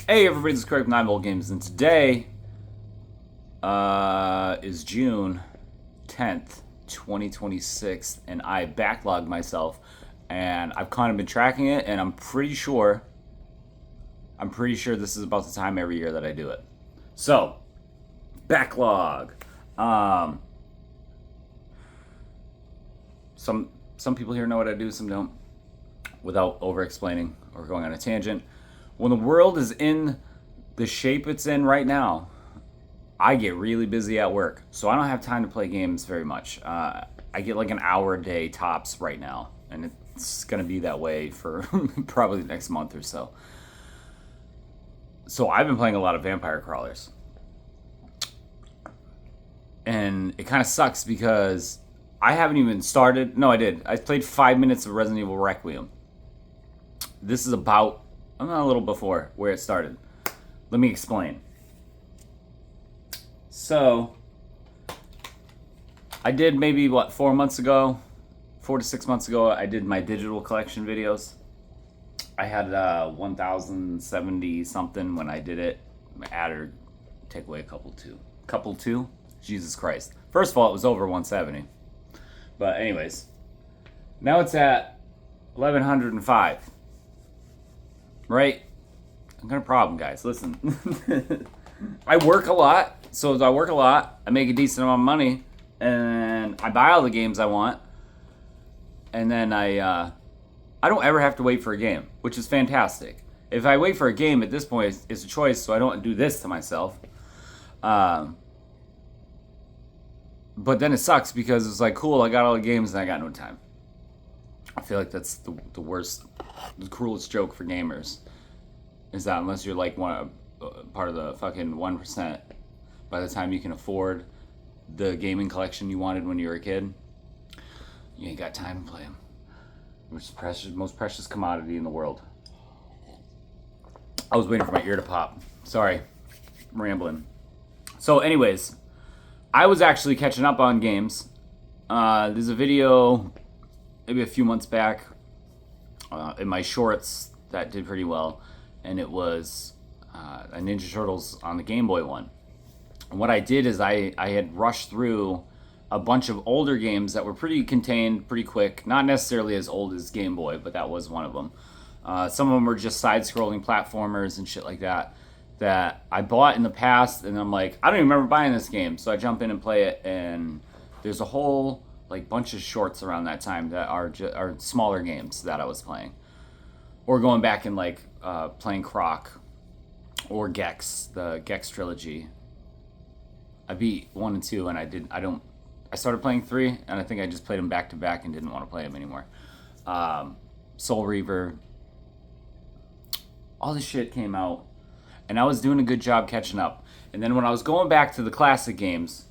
Hey everybody, this is Craig from 9 Games, and today is June 10th, 2026, and I backlogged myself, and I've kind of been tracking it, and I'm pretty sure this is about the time every year that I do it. So, backlog. Um, some people here know what I do, some don't. Without over-explaining or going on a tangent, when the world is in the shape it's in right now, I get really busy at work, so I don't have time to play games very much. I get like an hour a day tops right now, and it's gonna be that way for probably the next month or so. So I've been playing a lot of Vampire Crawlers, and it kind of sucks because I haven't even started. No, I did. I played 5 minutes of Resident Evil Requiem. This is about, I'm not a little before where it started. Let me explain. So, I did maybe, 4 months ago, 4 to 6 months ago, I did my digital collection videos. I had 1,070 something when I did it. Add or take away a couple two. Jesus Christ. First of all, it was over 170. But anyways, now it's at 1,105. Right? I got a problem, guys. Listen. I work a lot. So as I work a lot, I make a decent amount of money. And I buy all the games I want. And then I don't ever have to wait for a game, which is fantastic. If I wait for a game at this point, it's a choice, so I don't do this to myself. But then it sucks because it's like, cool, I got all the games and I got no time. I feel like that's the worst, the cruelest joke for gamers. Is that unless you're like part of the fucking 1%, by the time you can afford the gaming collection you wanted when you were a kid, you ain't got time to play them. Which is precious, most precious commodity in the world. I was waiting for my ear to pop. Sorry, I'm rambling. So anyways, I was actually catching up on games. There's a video maybe a few months back in my shorts that did pretty well, and it was a Ninja Turtles on the Game Boy one. And what I did is I had rushed through a bunch of older games that were pretty contained, pretty quick. Not necessarily as old as Game Boy, but that was one of them. Some of them were just side-scrolling platformers and shit like that I bought in the past, and I'm like, I don't even remember buying this game. So I jump in and play it, and there's a whole like bunch of shorts around that time that are smaller games that I was playing, or going back and like playing Croc or Gex, the Gex trilogy. I beat 1 and 2, and I started playing 3, and I think I just played them back to back and didn't want to play them anymore. Soul Reaver, all this shit came out, and I was doing a good job catching up. And then when I was going back to the classic games,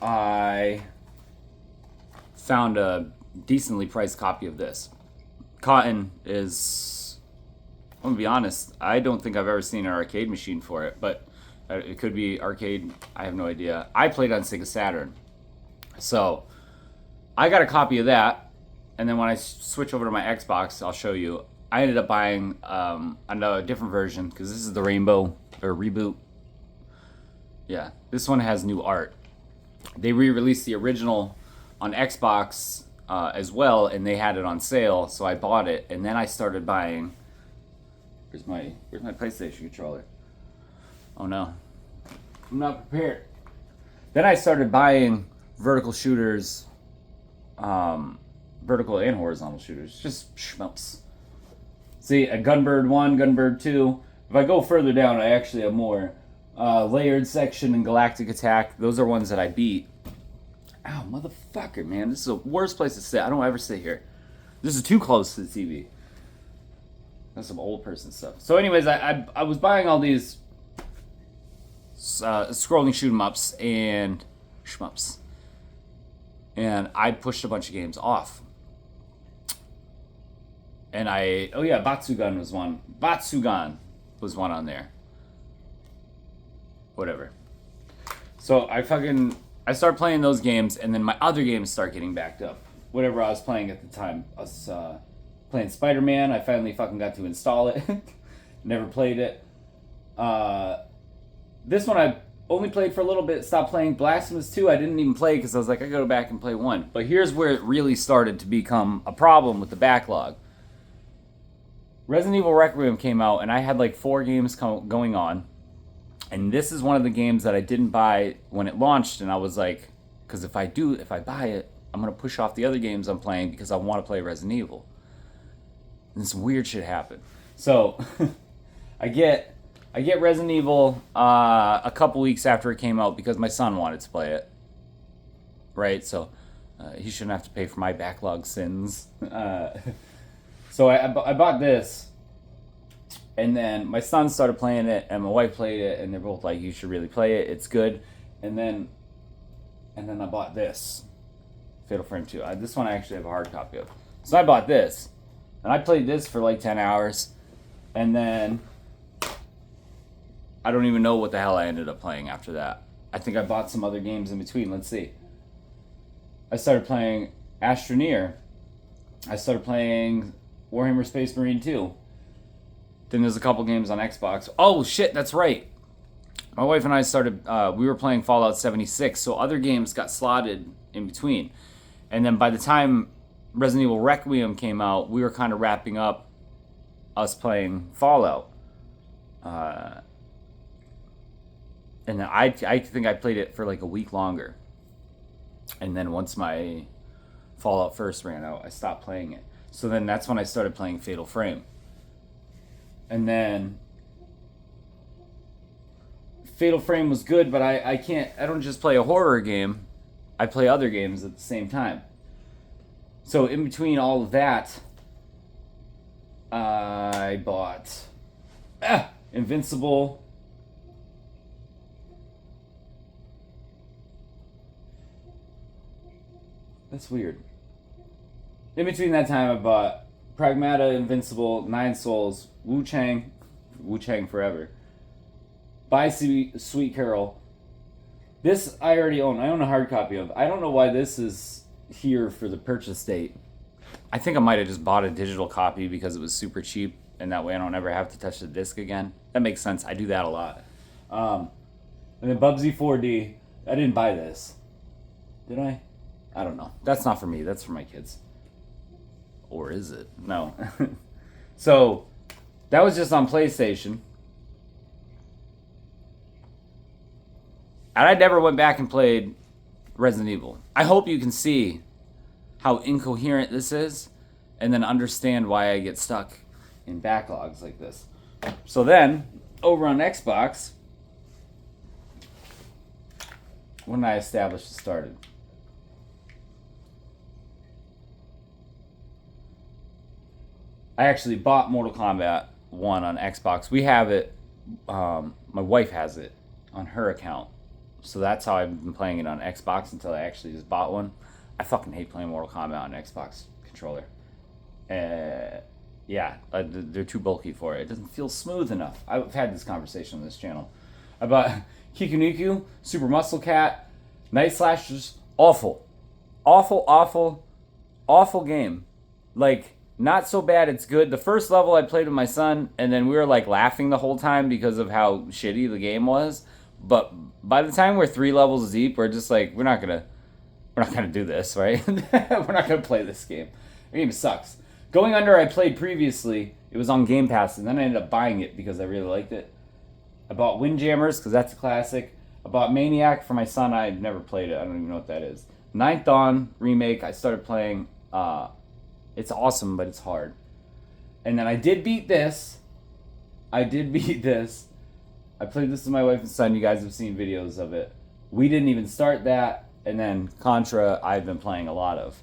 I found a decently priced copy of this. Cotton is, I'm gonna be honest, I don't think I've ever seen an arcade machine for it, but it could be arcade, I have no idea. I played on Sega Saturn. So, I got a copy of that, and then when I switch over to my Xbox, I'll show you, I ended up buying a different version, because this is the Rainbow, or Reboot. Yeah, this one has new art. They re-released the original on Xbox as well, and they had it on sale, so I bought it, and then I started buying... Where's my PlayStation controller? Oh no, I'm not prepared. Then I started buying vertical shooters, vertical and horizontal shooters, just shmups. See, a Gunbird 1, Gunbird 2. If I go further down, I actually have more. Layered Section and Galactic Attack. Those are ones that I beat. Ow, motherfucker, man. This is the worst place to sit. I don't ever sit here. This is too close to the TV. That's some old person stuff. So anyways, I was buying all these scrolling shoot 'em ups and shmups. And I pushed a bunch of games off. And Batsugan was one. Batsugan was one on there. Whatever. So I start playing those games, and then my other games start getting backed up. Whatever I was playing at the time. I was playing Spider-Man. I finally fucking got to install it. Never played it. This one I only played for a little bit, stopped playing. Blasphemous 2 I didn't even play because I was like, I gotta go back and play 1. But here's where it really started to become a problem with the backlog. Resident Evil Requiem came out, and I had like 4 games going on. And this is one of the games that I didn't buy when it launched, and I was like, because if I buy it, I'm going to push off the other games I'm playing because I want to play Resident Evil. And some weird shit happened. So, I get Resident Evil a couple weeks after it came out because my son wanted to play it. Right? So, he shouldn't have to pay for my backlog sins. So I bought this, and then my son started playing it, and my wife played it, and they're both like, you should really play it, it's good. And then I bought this, Fatal Frame 2. This one I actually have a hard copy of. So I bought this, and I played this for like 10 hours, and then I don't even know what the hell I ended up playing after that. I think I bought some other games in between. Let's see. I started playing Astroneer. I started playing Warhammer Space Marine 2. Then there's a couple games on Xbox. Oh shit, that's right. My wife and I started, we were playing Fallout 76, so other games got slotted in between. And then by the time Resident Evil Requiem came out, we were kind of wrapping up us playing Fallout. And then I think I played it for like a week longer. And then once my Fallout first ran out, I stopped playing it. So then that's when I started playing Fatal Frame. And then Fatal Frame was good, but I don't just play a horror game. I play other games at the same time. So in between all of that, I bought Invincible. That's weird. In between that time, I bought Pragmata, Invincible, Nine Souls, Wu-Chang Forever, Buy Sweet Carol. This I already own. I own a hard copy of. I don't know why this is here for the purchase date. I think I might have just bought a digital copy because it was super cheap, and that way I don't ever have to touch the disc again. That makes sense. I do that a lot. And then Bubsy 4D. I didn't buy this. Did I? I don't know. That's not for me. That's for my kids. Or is it? No. So, that was just on PlayStation. And I never went back and played Resident Evil. I hope you can see how incoherent this is and then understand why I get stuck in backlogs like this. So then, over on Xbox, when I established it started. I actually bought Mortal Kombat 1 on Xbox. We have it, my wife has it on her account. So that's how I've been playing it on Xbox until I actually just bought one. I fucking hate playing Mortal Kombat on an Xbox controller. Yeah, they're too bulky for it. It doesn't feel smooth enough. I've had this conversation on this channel. I bought Kikuniku, Super Muscle Cat, Night Slashers. Awful. Awful game. Like, not so bad, it's good. The first level I played with my son, and then we were like laughing the whole time because of how shitty the game was. But by the time we're 3 levels deep, we're just like, we're not gonna do this, right? We're not gonna play this game. The game sucks. Going Under I played previously. It was on Game Pass, and then I ended up buying it because I really liked it. I bought Windjammers because that's a classic. I bought Maniac for my son. I've never played it. I don't even know what that is. Ninth Dawn remake. I started playing. It's awesome, but it's hard. And then I did beat this. I played this with my wife and son. You guys have seen videos of it. We didn't even start that. And then Contra, I've been playing a lot of.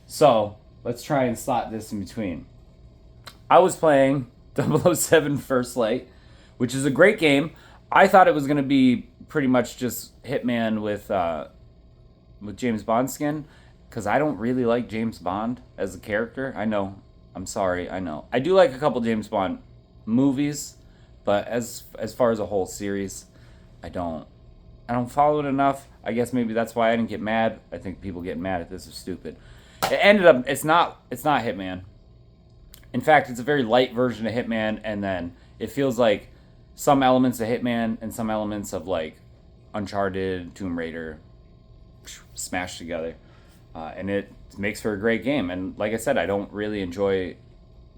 So, let's try and slot this in between. I was playing 007 First Light, which is a great game. I thought it was going to be pretty much just Hitman with James Bond skin, because I don't really like James Bond as a character. I know. I'm sorry. I know. I do like a couple James Bond movies, but as far as a whole series, I don't follow it enough. I guess maybe that's why I didn't get mad. I think people getting mad at this is stupid. It ended up, it's not Hitman. In fact, it's a very light version of Hitman, and then It feels like some elements of Hitman and some elements of like Uncharted, Tomb Raider smashed together. And it makes for a great game. And like I said, I don't really enjoy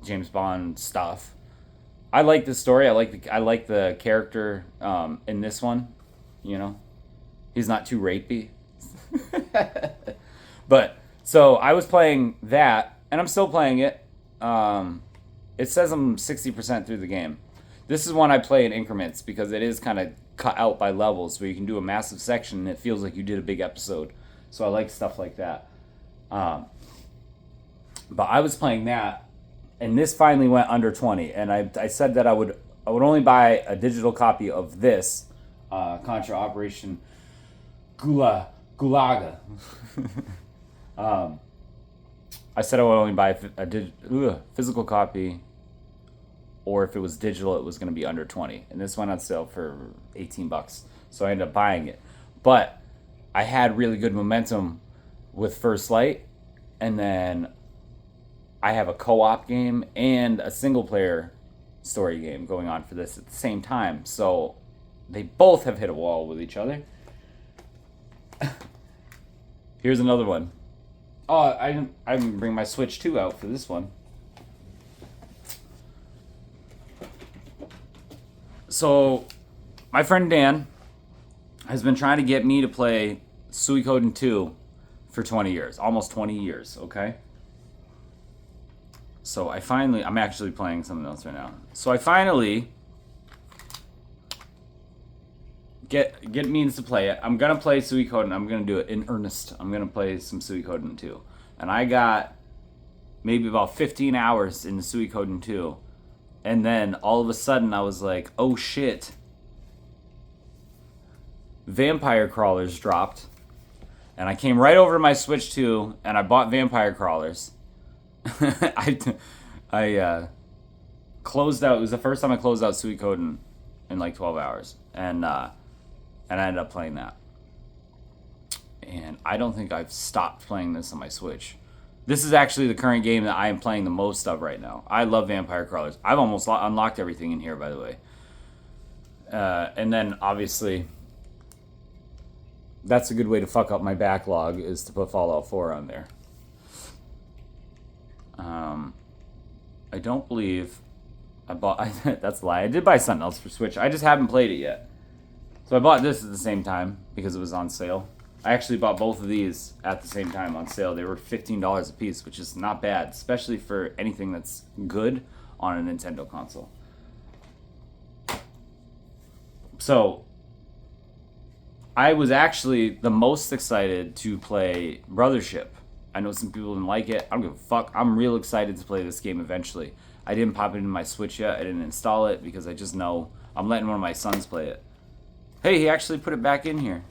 James Bond stuff. I like the story. I like the character in this one. You know, he's not too rapey. But so I was playing that, and I'm still playing it. It says I'm 60% through the game. This is one I play in increments because it is kind of cut out by levels, where you can do a massive section and it feels like you did a big episode. So I like stuff like that. But I was playing that, and this finally went under 20. And I said that I would only buy a digital copy of this Contra Operation Gulaga. I said I would only buy a physical copy, or if it was digital, it was going to be under 20. And this went on sale for $18. So I ended up buying it. But I had really good momentum with First Light, and then I have a co-op game and a single-player story game going on for this at the same time. So they both have hit a wall with each other. Here's another one. Oh, I didn't bring my Switch 2 out for this one. So, my friend Dan has been trying to get me to play Suikoden 2 for 20 years. Almost 20 years, okay? So, I'm actually playing something else right now. So, I finally get means to play it. I'm gonna play Suikoden. I'm gonna do it in earnest. I'm gonna play some Suikoden 2. And I got maybe about 15 hours into Suikoden 2. And then all of a sudden I was like, oh shit. Vampire Crawlers dropped. And I came right over to my Switch 2 and I bought Vampire Crawlers. I closed out. It was the first time I closed out Suikoden in like 12 hours. And I ended up playing that. And I don't think I've stopped playing this on my Switch. This is actually the current game that I am playing the most of right now. I love Vampire Crawlers. I've almost unlocked everything in here, by the way. And then, obviously, that's a good way to fuck up my backlog, is to put Fallout 4 on there. I don't believe I bought... that's a lie. I did buy something else for Switch. I just haven't played it yet. So I bought this at the same time because it was on sale. I actually bought both of these at the same time on sale. They were $15 a piece, which is not bad, especially for anything that's good on a Nintendo console. So, I was actually the most excited to play Brothership. I know some people didn't like it. I don't give a fuck. I'm real excited to play this game eventually. I didn't pop it in my Switch yet. I didn't install it because I just know I'm letting one of my sons play it. Hey, he actually put it back in here.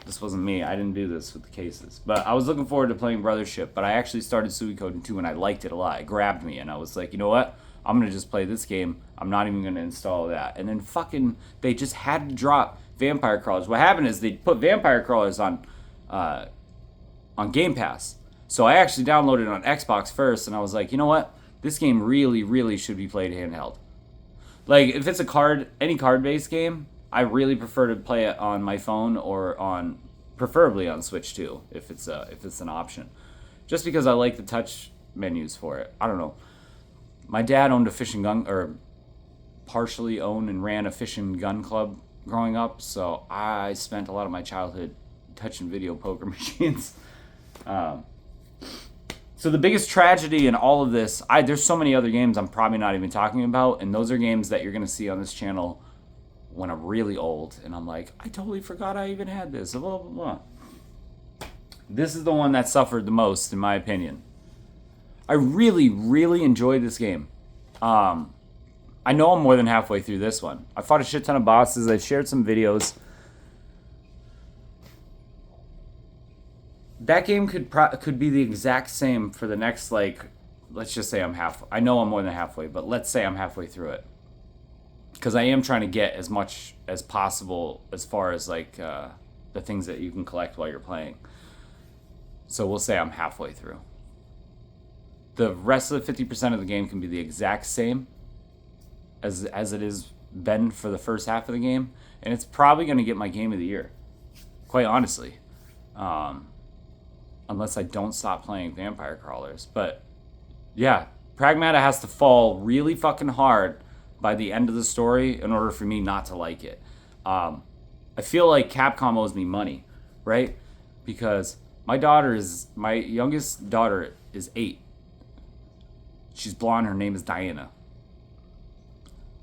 This wasn't me. I didn't do this with the cases. But I was looking forward to playing Brothership, but I actually started Suikoden 2 and I liked it a lot. It grabbed me and I was like, you know what? I'm going to just play this game. I'm not even going to install that. And then fucking, they just had to drop Vampire Crawlers. What happened is they put Vampire Crawlers on Game Pass. So I actually downloaded it on Xbox first and I was like, you know what? This game really, really should be played handheld. Like, if it's any card-based game, I really prefer to play it on my phone or preferably on Switch 2, if it's an option. Just because I like the touch menus for it. I don't know. My dad owned a fishing gun, or partially owned and ran a fishing gun club growing up, so I spent a lot of my childhood touching video poker machines. So the biggest tragedy in all of this, there's so many other games I'm probably not even talking about, and those are games that you're going to see on this channel when I'm really old, and I'm like, I totally forgot I even had this, blah, blah, blah. This is the one that suffered the most, in my opinion. I really, really enjoyed this game. I know I'm more than halfway through this one. I fought a shit ton of bosses. I shared some videos. That game could be the exact same for the next, like, let's just say I know I'm more than halfway, but let's say I'm halfway through it. Because I am trying to get as much as possible as far as, like, the things that you can collect while you're playing. So we'll say I'm halfway through. the rest of the 50% of the game can be the exact same as it is been for the first half of the game, and it's probably going to get my game of the year, quite honestly, unless I don't stop playing Vampire Crawlers. But yeah, Pragmata has to fall really fucking hard by the end of the story in order for me not to like it. I feel like Capcom owes me money, right? Because my youngest daughter is 8. She's blonde. Her name is Diana.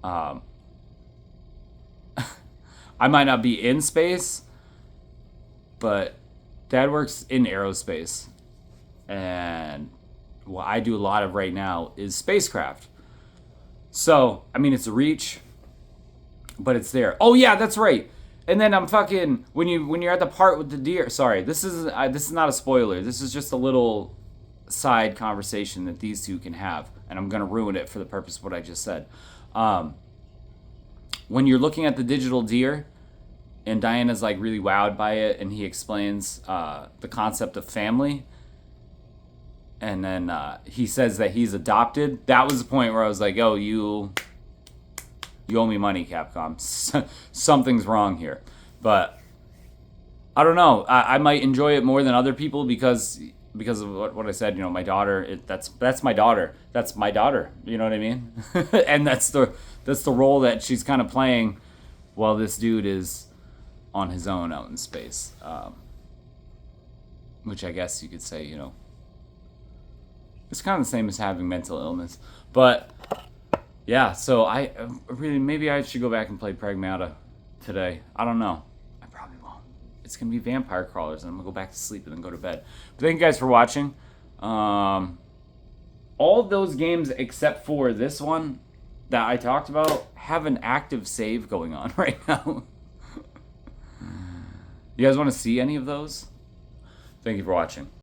I might not be in space, but Dad works in aerospace, and what I do a lot of right now is spacecraft. So, I mean, it's a reach, but it's there. Oh yeah, that's right. And then I'm fucking when you're at the part with the deer. Sorry, this is not a spoiler. This is just a little side conversation that these two can have, and I'm gonna ruin it for the purpose of what I just said. When you're looking at the digital deer, and Diana's like really wowed by it, and he explains the concept of family, and then he says that he's adopted. That was the point where I was like, "Oh, you owe me money, Capcom. Something's wrong here." But I don't know. I might enjoy it more than other people because of what I said. You know, my daughter. That's my daughter. That's my daughter. You know what I mean? And that's the role that she's kind of playing while this dude is on his own out in space. Which I guess you could say, you know, it's kind of the same as having mental illness. But yeah, so I really, maybe I should go back and play Pragmata today. I don't know. I probably won't. It's going to be Vampire Crawlers, and I'm going to go back to sleep and then go to bed. But thank you guys for watching. All of those games except for this one that I talked about have an active save going on right now. You guys want to see any of those? Thank you for watching.